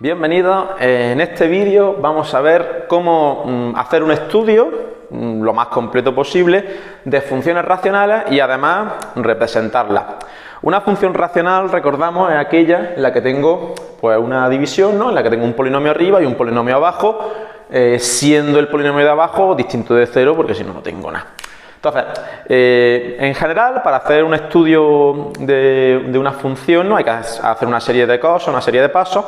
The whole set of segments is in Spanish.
Bienvenidos. En este vídeo vamos a ver cómo hacer un estudio lo más completo posible de funciones racionales y además representarlas. Una función racional, recordamos, es aquella en la que tengo pues una división, ¿no? En la que tengo un polinomio arriba y un polinomio abajo, siendo el polinomio de abajo distinto de cero, porque si no, no tengo nada. Entonces, en general, para hacer un estudio de una función, ¿no? Hay que hacer una serie de cosas, una serie de pasos,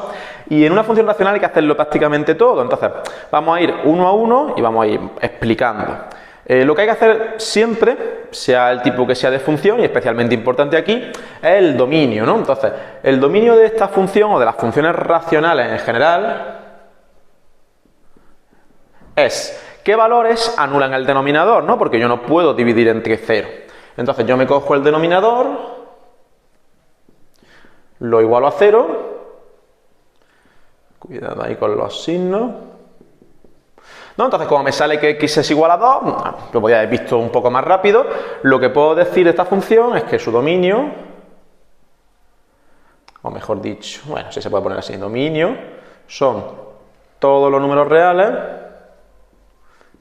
y en una función racional hay que hacerlo prácticamente todo. Entonces, vamos a ir uno a uno y vamos a ir explicando. Lo que hay que hacer siempre, sea el tipo que sea de función, y especialmente importante aquí, es el dominio, ¿no? Entonces, el dominio de esta función o de las funciones racionales en general es ¿qué valores anulan el denominador? ¿No? Porque yo no puedo dividir entre 0. Entonces yo me cojo el denominador, lo igualo a 0. Cuidado ahí con los signos. ¿No? Entonces, como me sale que x es igual a 2, lo podía haber visto un poco más rápido. Lo que puedo decir de esta función es que su dominio, o mejor dicho, bueno, si se puede poner así, dominio, son todos los números reales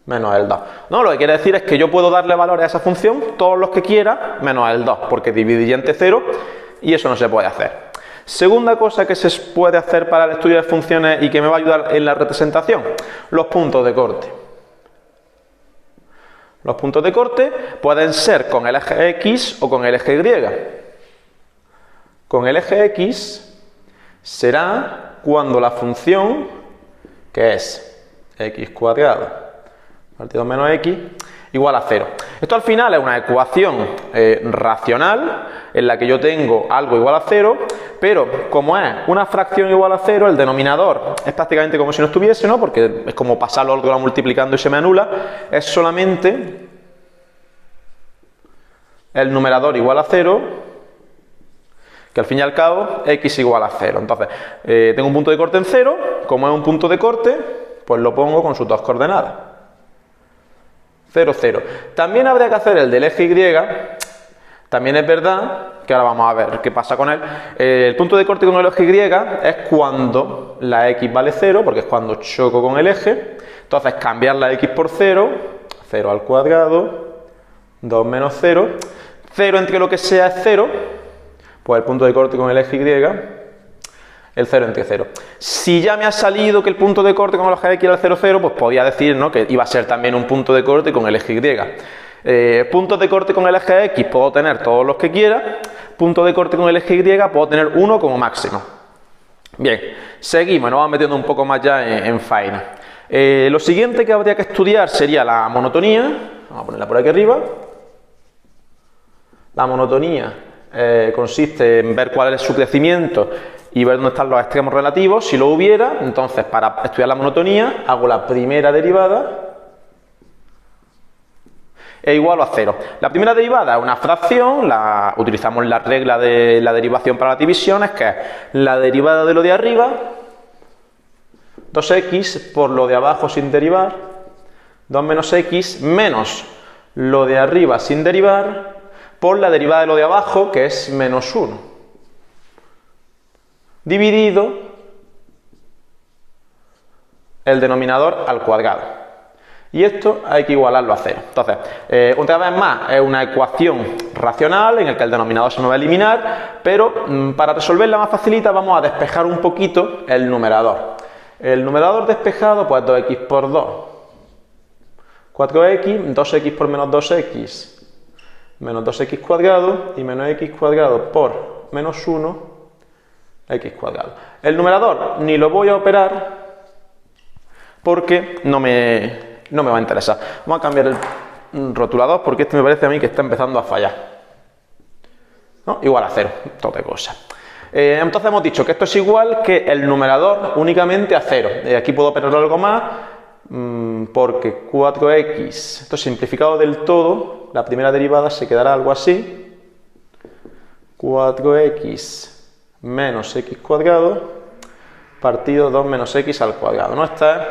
menos el 2. No, lo que quiere decir es que yo puedo darle valores a esa función, todos los que quiera, menos el 2, porque dividiría entre 0 y eso no se puede hacer. Segunda cosa que se puede hacer para el estudio de funciones y que me va a ayudar en la representación, los puntos de corte. Los puntos de corte pueden ser con el eje X o con el eje Y. Con el eje X será cuando la función, que es x cuadrado partido menos x, igual a 0. Esto al final es una ecuación racional en la que yo tengo algo igual a 0, pero como es una fracción igual a 0, el denominador es prácticamente como si no estuviese, ¿no? Porque es como pasarlo al grado multiplicando y se me anula, es solamente el numerador igual a 0, que al fin y al cabo x igual a 0. Entonces, tengo un punto de corte en 0, como es un punto de corte, pues lo pongo con sus dos coordenadas. 0, 0. También habría que hacer el del eje Y. También es verdad que ahora vamos a ver qué pasa con él. El punto de corte con el eje Y es cuando la x vale 0, porque es cuando choco con el eje. Entonces, cambiar la x por 0, 0 al cuadrado, 2 menos 0. 0 entre lo que sea es 0, pues el punto de corte con el eje Y, el 0 entre 0. Si ya me ha salido que el punto de corte con el eje X era el 0, 0, pues podía decir, ¿no?, que iba a ser también un punto de corte con el eje Y. Puntos de corte con el eje X puedo tener todos los que quiera. Punto de corte con el eje Y puedo tener uno como máximo. Bien, seguimos, nos vamos metiendo un poco más ya en faena. Lo siguiente que habría que estudiar sería la monotonía. Vamos a ponerla por aquí arriba. La monotonía consiste en ver cuál es su crecimiento y ver dónde están los extremos relativos. Si lo hubiera, entonces para estudiar la monotonía hago la primera derivada e igualo a 0. La primera derivada es una fracción, utilizamos la regla de la derivación para las divisiones, que es la derivada de lo de arriba, 2x por lo de abajo sin derivar, 2 menos x, menos lo de arriba sin derivar, por la derivada de lo de abajo, que es menos 1. Dividido el denominador al cuadrado. Y esto hay que igualarlo a 0. Entonces, otra vez más, es una ecuación racional en la que el denominador se me va a eliminar, pero para resolverla más facilita vamos a despejar un poquito el numerador. El numerador despejado, pues 2x por 2, 4x, 2x por menos 2x, menos 2x cuadrado, y menos x cuadrado por menos 1, x cuadrado. El numerador ni lo voy a operar porque no me va a interesar. Vamos a cambiar el rotulador porque este me parece a mí que está empezando a fallar, ¿no? Igual a 0, toda cosa. Entonces hemos dicho que esto es igual que el numerador únicamente a 0. Aquí puedo operar algo más porque 4x, esto simplificado del todo, la primera derivada se quedará algo así. 4x menos x cuadrado partido 2 menos x al cuadrado, ¿no? Esta es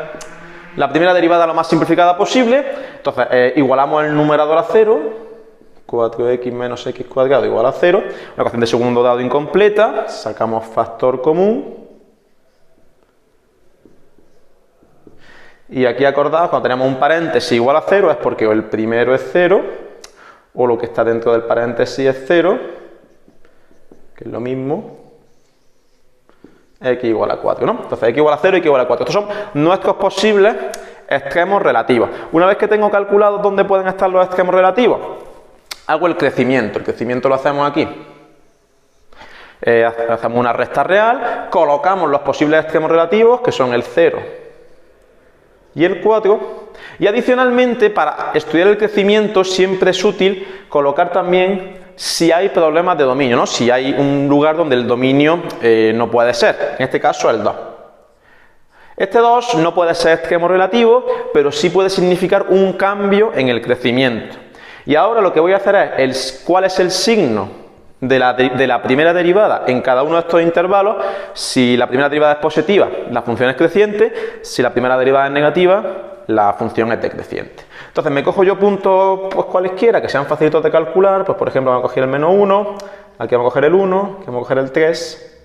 la primera derivada lo más simplificada posible. Entonces igualamos el numerador a 0, 4x menos x cuadrado igual a 0, una ecuación de segundo grado incompleta, sacamos factor común Y aquí acordaos, cuando tenemos un paréntesis igual a 0 es porque o el primero es 0 o lo que está dentro del paréntesis es 0, que es lo mismo, x igual a 4, ¿no? Entonces x igual a 0 y x igual a 4. Estos son nuestros posibles extremos relativos. Una vez que tengo calculado dónde pueden estar los extremos relativos, hago el crecimiento. El crecimiento lo hacemos aquí. Hacemos una recta real, colocamos los posibles extremos relativos, que son el 0 y el 4, y adicionalmente, para estudiar el crecimiento siempre es útil colocar también si hay problemas de dominio, ¿no? Si hay un lugar donde el dominio no puede ser, en este caso el 2. Este 2 no puede ser extremo relativo, pero sí puede significar un cambio en el crecimiento. Y ahora lo que voy a hacer es cuál es el signo de la primera derivada en cada uno de estos intervalos. Si la primera derivada es positiva, la función es creciente; si la primera derivada es negativa, la función es decreciente. Entonces me cojo yo puntos pues cualesquiera que sean facilitos de calcular, pues por ejemplo vamos a coger el menos 1, aquí vamos a coger el 1, aquí vamos a coger el 3,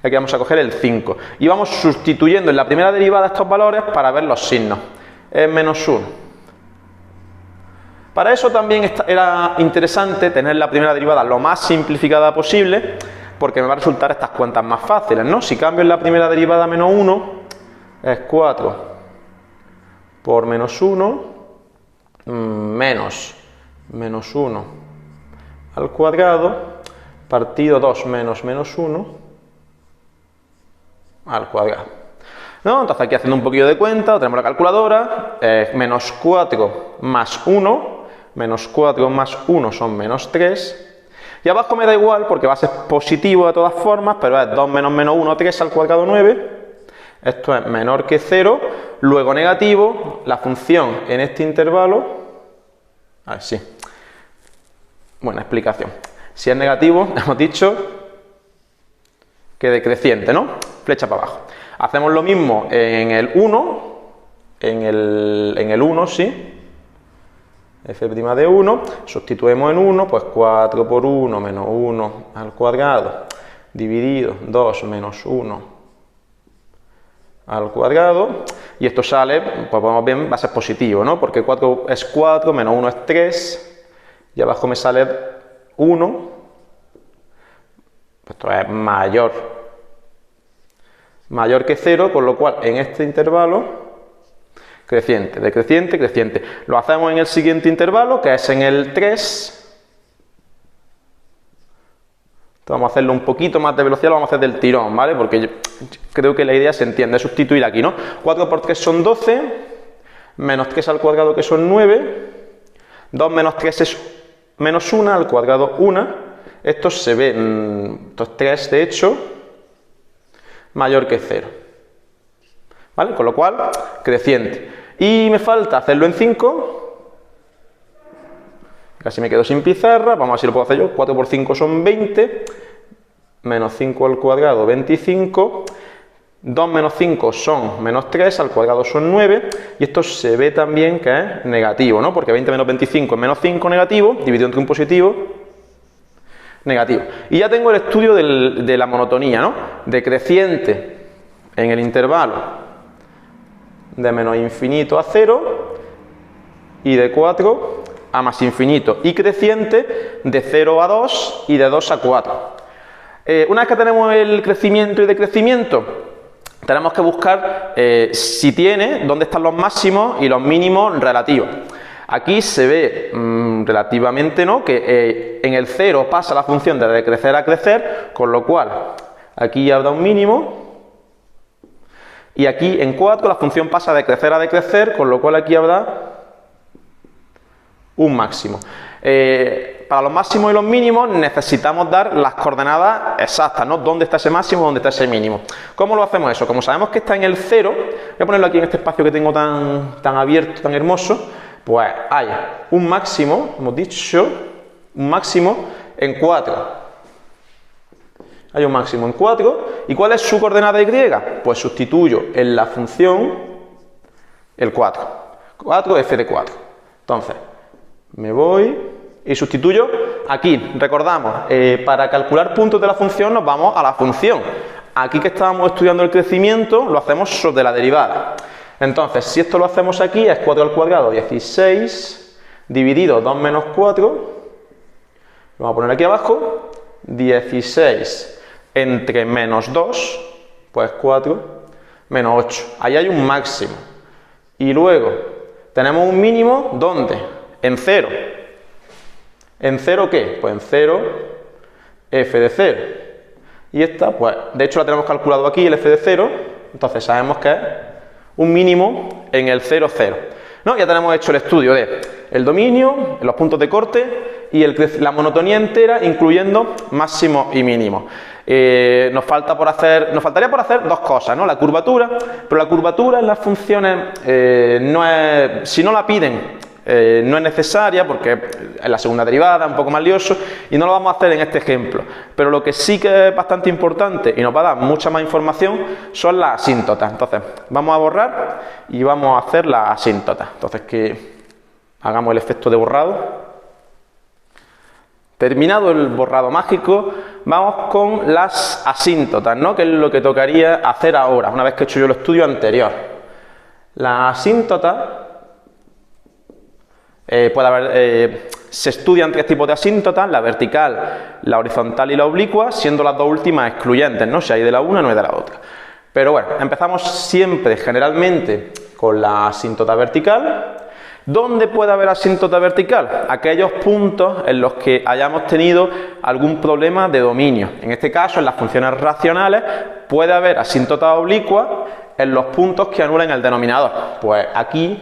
y aquí vamos a coger el 5. Y vamos sustituyendo en la primera derivada estos valores para ver los signos. Es menos 1. Para eso también era interesante tener la primera derivada lo más simplificada posible, porque me va a resultar estas cuentas más fáciles, ¿no? Si cambio en la primera derivada menos 1, es 4 por menos 1, menos 1 al cuadrado, partido 2 menos 1 al cuadrado, ¿no? Entonces aquí haciendo un poquillo de cuenta, tenemos la calculadora, menos 4 más 1, menos 4 más 1 son menos 3, y abajo me da igual porque va a ser positivo de todas formas, pero es 2 menos 1, 3 al cuadrado 9, esto es menor que 0, luego negativo, la función en este intervalo, a ver si, buena explicación, si es negativo, hemos dicho que decreciente, ¿no? Flecha para abajo. Hacemos lo mismo en el 1, en el 1, sí, f' de 1, sustituimos en 1, pues 4 por 1 menos 1 al cuadrado, dividido 2 menos 1 al cuadrado, y esto sale, pues vamos bien, va a ser positivo, ¿no? Porque 4 es 4, menos 1 es 3, y abajo me sale 1, esto es mayor que 0, con lo cual en este intervalo creciente, decreciente, creciente. Lo hacemos en el siguiente intervalo, que es en el 3. Vamos a hacerlo un poquito más de velocidad, lo vamos a hacer del tirón, ¿vale? Porque yo creo que la idea se entiende, es sustituir aquí, ¿no? 4 por 3 son 12, menos 3 al cuadrado, que son 9, 2 menos 3 es menos 1 al cuadrado 1, esto se ve, esto es 3 de hecho, mayor que 0, ¿vale? Con lo cual, creciente. Y me falta hacerlo en 5, casi me quedo sin pizarra, vamos a ver si lo puedo hacer yo. 4 por 5 son 20, menos 5 al cuadrado, 25, 2 menos 5 son menos 3, al cuadrado son 9, y esto se ve también que es negativo, ¿no? Porque 20 menos 25 es menos 5, negativo, dividido entre un positivo, negativo. Y ya tengo el estudio de la monotonía, ¿no? Decreciente en el intervalo de menos infinito a 0 y de 4 a más infinito, y creciente de 0 a 2 y de 2 a 4. Una vez que tenemos el crecimiento y decrecimiento, tenemos que buscar si tiene, dónde están los máximos y los mínimos relativos. Aquí se ve relativamente, ¿no?, que en el 0 pasa la función de decrecer a crecer, con lo cual aquí ya habrá un mínimo. Y aquí en 4 la función pasa de crecer a decrecer, con lo cual aquí habrá un máximo. Para los máximos y los mínimos necesitamos dar las coordenadas exactas, ¿no? ¿Dónde está ese máximo, dónde está ese mínimo? ¿Cómo lo hacemos eso? Como sabemos que está en el 0, voy a ponerlo aquí en este espacio que tengo tan abierto, tan hermoso, pues hay un máximo, hemos dicho, un máximo en 4. Hay un máximo en 4, ¿y cuál es su coordenada y? Pues sustituyo en la función el 4, 4f de 4. Entonces, me voy y sustituyo aquí. Recordamos, para calcular puntos de la función nos vamos a la función. Aquí que estábamos estudiando el crecimiento, lo hacemos sobre la derivada. Entonces, si esto lo hacemos aquí, es 4 al cuadrado, 16, dividido 2 menos 4, lo vamos a poner aquí abajo, 16 entre menos 2, pues 4, menos 8. Ahí hay un máximo. Y luego, tenemos un mínimo, ¿dónde? En 0. ¿En 0 qué? Pues en 0, f de 0. Y esta, pues, de hecho la tenemos calculado aquí, el f de 0, entonces sabemos que es un mínimo en el 0, 0. ¿No? Ya tenemos hecho el estudio de el dominio, los puntos de corte y la monotonía entera, incluyendo máximo y mínimo. Nos faltaría por hacer dos cosas, ¿no? La curvatura, pero la curvatura en las funciones, si no la piden, no es necesaria porque en la segunda derivada es un poco más lioso y no lo vamos a hacer en este ejemplo. Pero lo que sí que es bastante importante y nos va a dar mucha más información son las asíntotas. Entonces, vamos a borrar y vamos a hacer las asíntotas. Entonces, que hagamos el efecto de borrado. Terminado el borrado mágico, vamos con las asíntotas, ¿no? Que es lo que tocaría hacer ahora, una vez que he hecho yo el estudio anterior. La asíntota se estudian tres tipos de asíntotas, la vertical, la horizontal y la oblicua, siendo las dos últimas excluyentes, ¿no? Si hay de la una, no hay de la otra. Pero bueno, empezamos siempre, generalmente, con la asíntota vertical. ¿Dónde puede haber asíntota vertical? Aquellos puntos en los que hayamos tenido algún problema de dominio. En este caso, en las funciones racionales, puede haber asíntota oblicua en los puntos que anulen el denominador. Pues aquí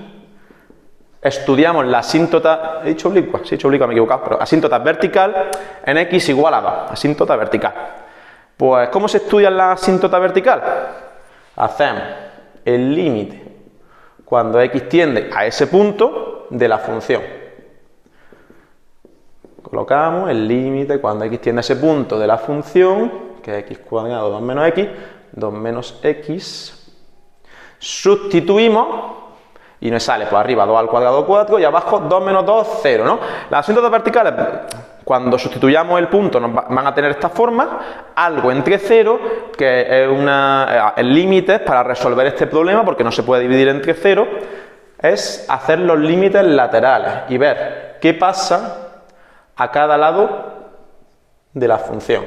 estudiamos la asíntota, ¿he dicho oblicua? Sí, he dicho oblicua, me he equivocado, pero asíntota vertical en x igual a 2, asíntota vertical. Pues, ¿cómo se estudia la asíntota vertical? Hacemos el límite cuando x tiende a ese punto de la función. Colocamos el límite cuando x tiende a ese punto de la función, que es x cuadrado 2 menos x. Sustituimos y nos sale por arriba 2 al cuadrado 4 y abajo 2 menos 2, 0, ¿no? Las asíntotas verticales, cuando sustituyamos el punto, nos van a tener esta forma, algo entre 0, que es el límite para resolver este problema, porque no se puede dividir entre 0, es hacer los límites laterales y ver qué pasa a cada lado de la función.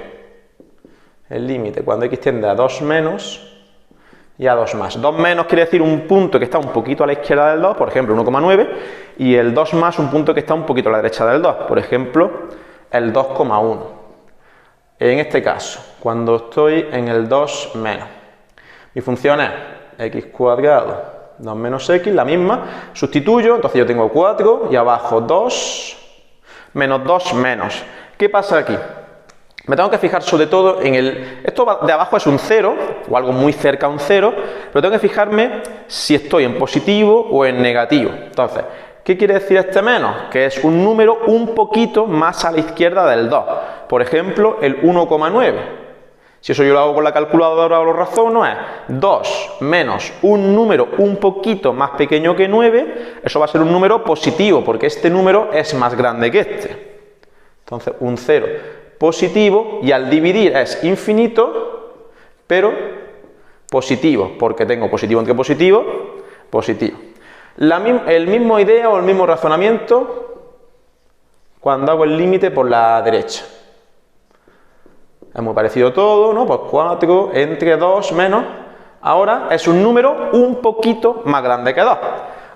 El límite cuando x tiende a 2 menos y a 2 más. 2 menos quiere decir un punto que está un poquito a la izquierda del 2, por ejemplo 1,9, y el 2 más un punto que está un poquito a la derecha del 2, por ejemplo el 2,1. En este caso, cuando estoy en el 2 menos, mi función es x cuadrado 2 menos x, la misma, sustituyo, entonces yo tengo 4 y abajo 2 menos 2 menos. ¿Qué pasa aquí? Me tengo que fijar sobre todo en esto de abajo es un 0, o algo muy cerca a un 0, pero tengo que fijarme si estoy en positivo o en negativo. Entonces, ¿qué quiere decir este menos? Que es un número un poquito más a la izquierda del 2. Por ejemplo, el 1,9. Si eso yo lo hago con la calculadora o lo razono, es 2 menos un número un poquito más pequeño que 9, eso va a ser un número positivo, porque este número es más grande que este. Entonces, un 0 positivo, y al dividir es infinito, pero positivo, porque tengo positivo entre positivo, positivo. El mismo idea o el mismo razonamiento cuando hago el límite por la derecha. Es muy parecido todo, ¿no? Pues 4 entre 2 menos, ahora es un número un poquito más grande que 2.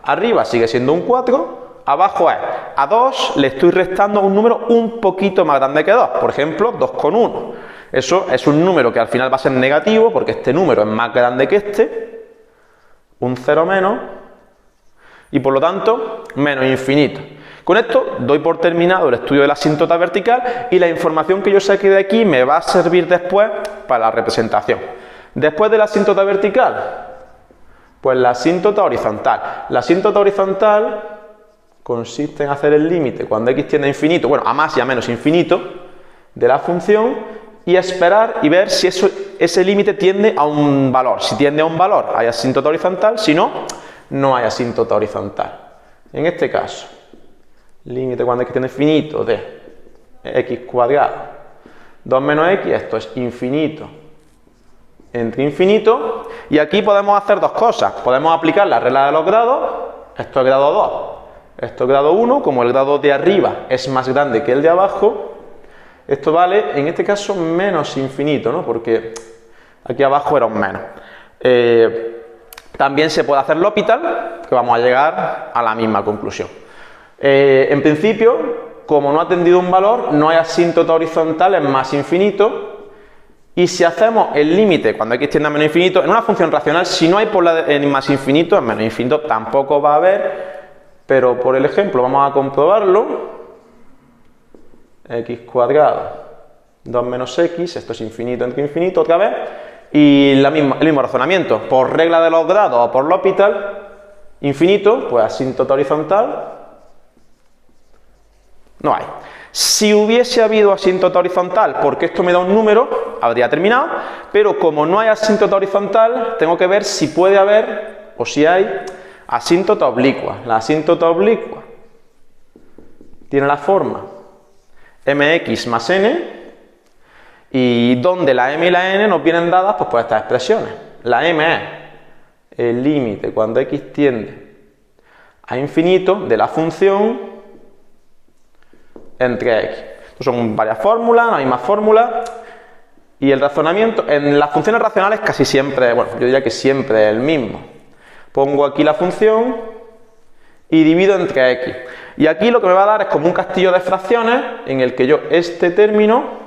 Arriba sigue siendo un 4, abajo es, a 2 le estoy restando un número un poquito más grande que 2, por ejemplo 2,1. Eso es un número que al final va a ser negativo porque este número es más grande que este, un 0 menos, y por lo tanto menos infinito. Con esto doy por terminado el estudio de la asíntota vertical y la información que yo saqué de aquí me va a servir después para la representación. Después de la asíntota vertical, pues la asíntota horizontal. La asíntota horizontal consiste en hacer el límite cuando x tiende a infinito, bueno, a más y a menos infinito de la función, y esperar y ver si ese límite tiende a un valor. Si tiende a un valor, hay asíntota horizontal, si no, no hay asíntota horizontal. En este caso, límite cuando x tiende a infinito de x cuadrado 2 menos x, esto es infinito entre infinito, y aquí podemos hacer dos cosas. Podemos aplicar la regla de los grados. Esto es grado 2, esto es grado 1, como el grado de arriba es más grande que el de abajo, esto vale, en este caso, menos infinito, ¿no? Porque aquí abajo era un menos. También se puede hacer L'Hopital, que vamos a llegar a la misma conclusión. En principio, como no ha tendido un valor, no hay asíntota horizontal en más infinito. Y si hacemos el límite cuando x tiende a menos infinito, en una función racional, si no hay por en más infinito, en menos infinito tampoco va a haber, pero por el ejemplo vamos a comprobarlo. X cuadrado, 2 menos x, esto es infinito entre infinito otra vez, y el mismo razonamiento, por regla de los grados o por L'Hopital, infinito, pues asíntota horizontal, no hay. Si hubiese habido asíntota horizontal, porque esto me da un número, habría terminado, pero como no hay asíntota horizontal, tengo que ver si puede haber, o si hay, asíntota oblicua. La asíntota oblicua tiene la forma mx más n, y donde la m y la n nos vienen dadas pues por estas expresiones. La m es el límite cuando x tiende a infinito de la función entre x. Estos son varias fórmulas, la misma fórmula, y el razonamiento en las funciones racionales casi siempre, bueno, yo diría que siempre es el mismo. Pongo aquí la función y divido entre x. Y aquí lo que me va a dar es como un castillo de fracciones en el que yo este término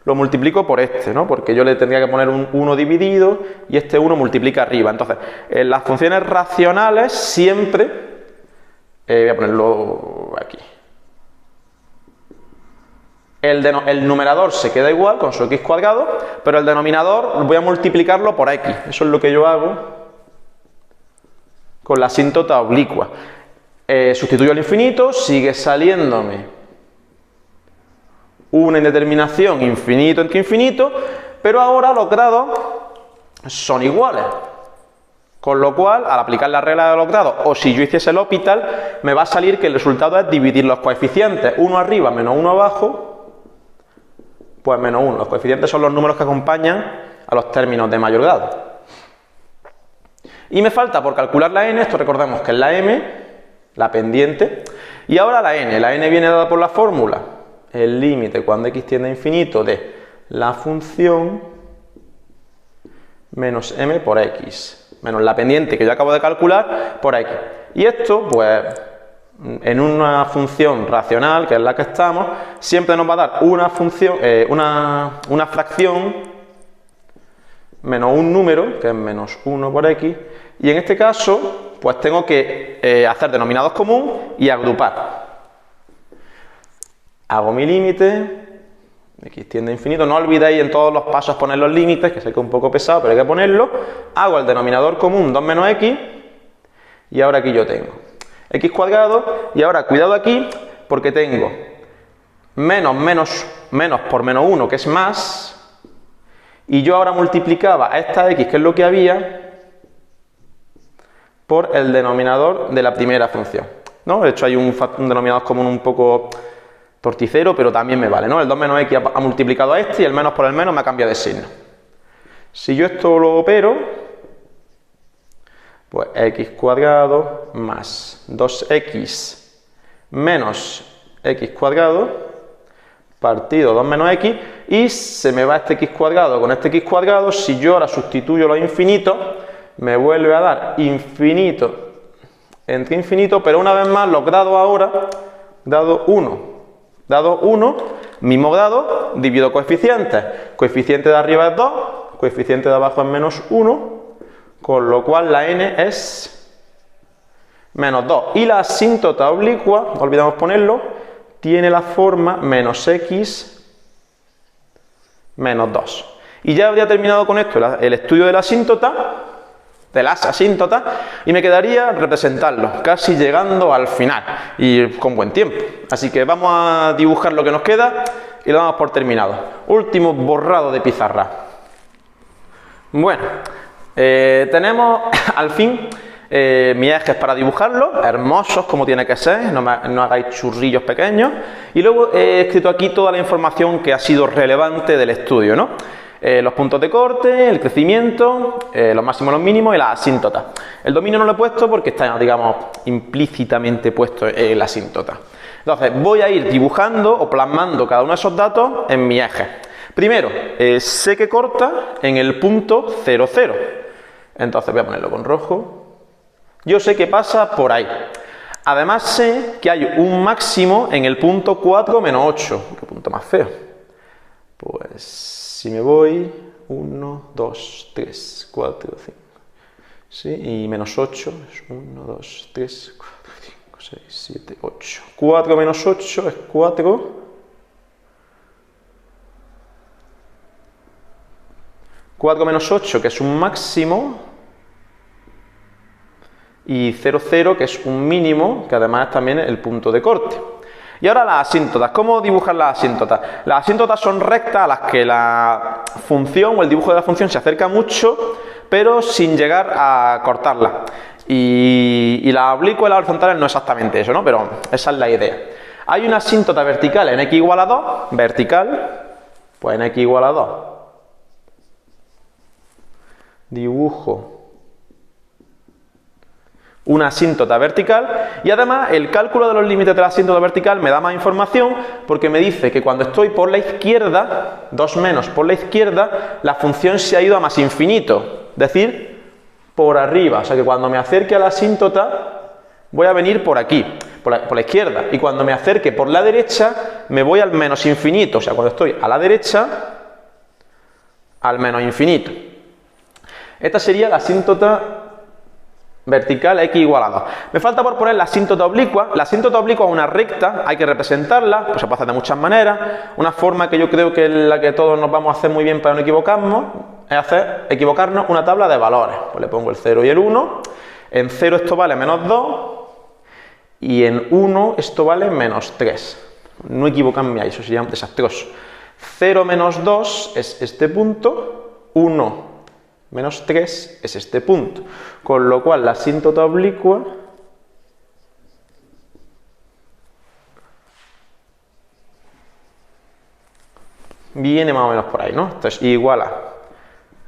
lo multiplico por este, ¿no? Porque yo le tendría que poner un 1 dividido y este 1 multiplica arriba. Entonces, en las funciones racionales siempre, voy a ponerlo aquí. El numerador se queda igual con su x cuadrado, pero el denominador voy a multiplicarlo por x. Eso es lo que yo hago con la asíntota oblicua. Sustituyo el infinito, sigue saliéndome una indeterminación infinito entre infinito, pero ahora los grados son iguales. Con lo cual, al aplicar la regla de los grados, o si yo hiciese L'Hopital, me va a salir que el resultado es dividir los coeficientes, 1 arriba menos 1 abajo, pues menos 1. Los coeficientes son los números que acompañan a los términos de mayor grado. Y me falta por calcular la n, esto recordemos que es la m, la pendiente, y ahora la n. La n viene dada por la fórmula, el límite cuando x tiende a infinito de la función menos m por x, menos la pendiente que yo acabo de calcular por x. Y esto, pues, en una función racional, que es la que estamos, siempre nos va a dar una función, una fracción menos un número, que es menos 1 por x, y en este caso, pues tengo que hacer denominados comunes y agrupar. Hago mi límite, x tiende a infinito, no olvidéis en todos los pasos poner los límites, que sé que es un poco pesado, pero hay que ponerlo. Hago el denominador común 2 menos x, y ahora aquí yo tengo x cuadrado, y ahora cuidado aquí, porque tengo menos por menos 1, que es más, y yo ahora multiplicaba a esta x, que es lo que había, por el denominador de la primera función, ¿no? De hecho hay un denominador común un poco torticero, pero también me vale, ¿no? El 2 menos x ha multiplicado a este, y el menos por el menos me ha cambiado de signo. Si yo esto lo opero, pues x cuadrado más 2x menos x cuadrado partido 2 menos x, y se me va este x cuadrado con este x cuadrado. Si yo ahora sustituyo los infinitos, me vuelve a dar infinito entre infinito, pero una vez más los grados ahora, dado 1, mismo grado, divido coeficientes. Coeficiente de arriba es 2, coeficiente de abajo es menos 1, con lo cual la n es menos 2. Y la asíntota oblicua, no olvidamos ponerlo, tiene la forma menos x menos 2. Y ya habría terminado con esto el estudio de la asíntota, de las asíntotas, y me quedaría representarlo, casi llegando al final, y con buen tiempo. Así que vamos a dibujar lo que nos queda y lo damos por terminado. Último borrado de pizarra. Bueno, tenemos al fin mis ejes para dibujarlo, hermosos como tiene que ser, no hagáis churrillos pequeños, y luego he escrito aquí toda la información que ha sido relevante del estudio, ¿no? Los puntos de corte, el crecimiento, los máximos, los mínimos y las asíntotas. El dominio no lo he puesto porque está, digamos, implícitamente puesto en la asíntota. Entonces, voy a ir dibujando o plasmando cada uno de esos datos en mi eje. Primero, sé que corta en el punto 0, 0. Entonces voy a ponerlo con rojo. Yo sé que pasa por ahí. Además sé que hay un máximo en el punto 4 menos 8. Qué punto más feo. Pues si me voy 1, 2, 3, 4, 5. ¿Sí? Y menos 8 es 1, 2, 3, 4, 5, 6, 7, 8. 4 menos 8 es 4. 4 menos 8, que es un máximo, y 0, 0, que es un mínimo, que además es también el punto de corte. Y ahora las asíntotas. ¿Cómo dibujar las asíntotas? Las asíntotas son rectas a las que la función o el dibujo de la función se acerca mucho, pero sin llegar a cortarla. Y las oblicuas y las horizontales no exactamente eso, ¿no? Pero esa es la idea. Hay una asíntota vertical en x igual a 2, vertical, pues en x igual a 2. Dibujo una asíntota vertical y además el cálculo de los límites de la asíntota vertical me da más información porque me dice que cuando estoy por la izquierda, 2 menos por la izquierda, la función se ha ido a más infinito, es decir, por arriba. O sea que cuando me acerque a la asíntota voy a venir por aquí, por la izquierda, y cuando me acerque por la derecha me voy al menos infinito. O sea, cuando estoy a la derecha, al menos infinito. Esta sería la asíntota vertical a x igual a 2. Me falta por poner la asíntota oblicua. La asíntota oblicua es una recta, hay que representarla, pues se puede hacer de muchas maneras. Una forma que yo creo que es la que todos nos vamos a hacer muy bien para no equivocarnos, es equivocarnos una tabla de valores. Pues le pongo el 0 y el 1. En 0 esto vale menos 2 y en 1 esto vale menos 3. No equivocarme ahí, eso sería desastroso. 0 menos 2 es este punto, 1 menos 3 es este punto, con lo cual la asíntota oblicua viene más o menos por ahí, ¿no? Esto es igual a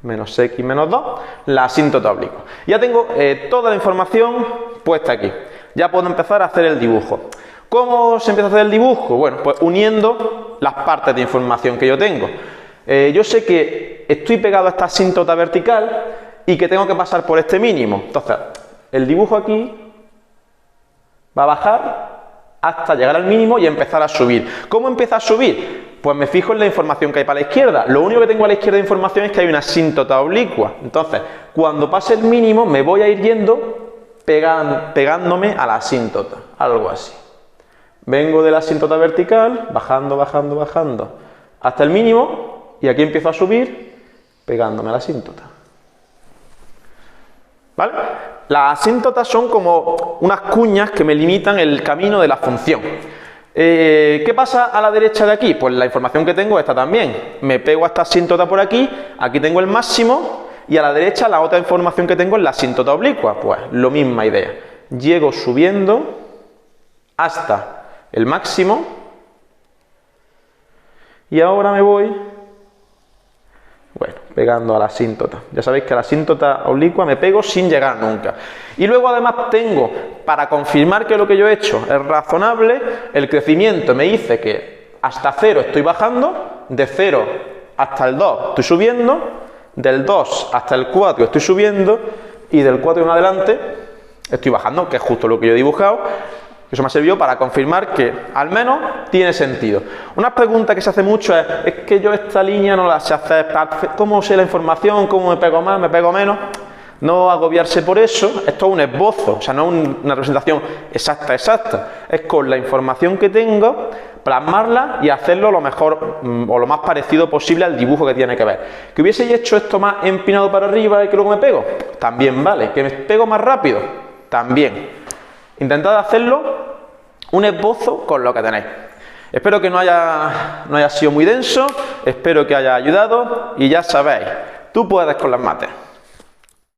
menos x menos 2, la asíntota oblicua. Ya tengo toda la información puesta aquí. Ya puedo empezar a hacer el dibujo. ¿Cómo se empieza a hacer el dibujo? Bueno, pues uniendo las partes de información que yo tengo. Yo sé que estoy pegado a esta asíntota vertical y que tengo que pasar por este mínimo. Entonces, el dibujo aquí va a bajar hasta llegar al mínimo y empezar a subir. ¿Cómo empieza a subir? Pues me fijo en la información que hay para la izquierda. Lo único que tengo a la izquierda de información es que hay una asíntota oblicua. Entonces, cuando pase el mínimo, me voy a ir yendo pegándome a la asíntota. Algo así. Vengo de la asíntota vertical, bajando, bajando, bajando, hasta el mínimo, y aquí empiezo a subir, pegándome a la asíntota. ¿Vale? Las asíntotas son como unas cuñas que me limitan el camino de la función. ¿Qué pasa a la derecha de aquí? Pues la información que tengo esta también. Me pego a esta asíntota por aquí, aquí tengo el máximo, y a la derecha la otra información que tengo es la asíntota oblicua. Pues lo misma idea. Llego subiendo hasta el máximo y ahora me voy, bueno, pegando a la asíntota. Ya sabéis que a la asíntota oblicua me pego sin llegar nunca. Y luego además tengo, para confirmar que lo que yo he hecho es razonable, el crecimiento me dice que hasta 0 estoy bajando, de 0 hasta el 2 estoy subiendo, del 2 hasta el 4 estoy subiendo y del 4 en adelante estoy bajando, que es justo lo que yo he dibujado. Eso me ha servido para confirmar que al menos tiene sentido. Una pregunta que se hace mucho es que yo esta línea no la sé hacer, ¿cómo sé la información? ¿Cómo me pego más? ¿Me pego menos? No agobiarse por eso, esto es un esbozo, o sea, no es una representación exacta, es con la información que tengo, plasmarla y hacerlo lo mejor o lo más parecido posible al dibujo que tiene que ver. ¿Que hubiese hecho esto más empinado para arriba y que luego me pego? También vale. ¿Que me pego más rápido? También. Intentad hacerlo un esbozo con lo que tenéis. Espero que no haya sido muy denso, espero que haya ayudado y ya sabéis, tú puedes con las mates.